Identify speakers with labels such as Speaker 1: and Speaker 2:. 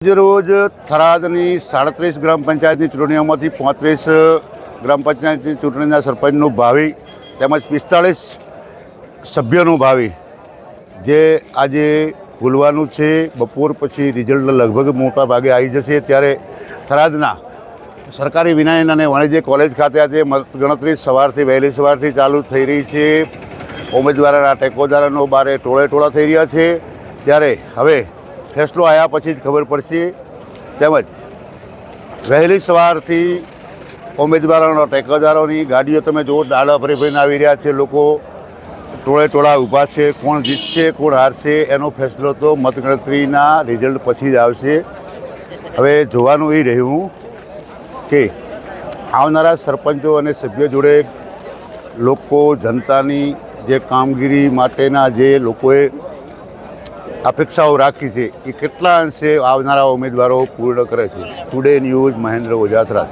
Speaker 1: રોજ થરાદની 37 ગ્રામ પંચાયતની ચૂંટણીઓમાંથી 35 ગ્રામ પંચાયતની ચૂંટણીના સરપંચનું ભાવિ તેમજ 45 સભ્યોનું ભાવિ જે આજે ખુલવાનું છે। બપોર પછી રિઝલ્ટ લગભગ મોટા ભાગે આવી જશે। ત્યારે થરાદના સરકારી વિનયન અને વાણિજ્ય કોલેજ ખાતે આજે મતગણતરી સવારથી વહેલી સવારથી ચાલુ થઈ રહી છે। ઉમેદવારોના ટેકોદારોનો બારે ટોળા થઈ રહ્યા છે। ત્યારે હવે ફેસલો આવ્યા પછી જ ખબર પડશે। તેમજ વહેલી સવારથી ઉમેદવારોના ટેકોદારોની ગાડીઓ તમે જુઓ ડાળા ભરી ભરીને આવી રહ્યા છે। લોકો ટોળા ઊભા છે। કોણ જીતશે કોણ હારશે એનો ફેસલો તો મતગણતરીના રિઝલ્ટ પછી જ આવશે। હવે જોવાનું એ રહ્યું કે આવનારા સરપંચો અને સભ્યો જોડે લોકો જનતાની જે કામગીરી માટેના જે લોકોએ અપેક્ષાઓ રાખી છે એ કેટલા અંશે આવનારા ઉમેદવારો પૂર્ણ કરે છે। Today news Mahendra Ojha Tharad.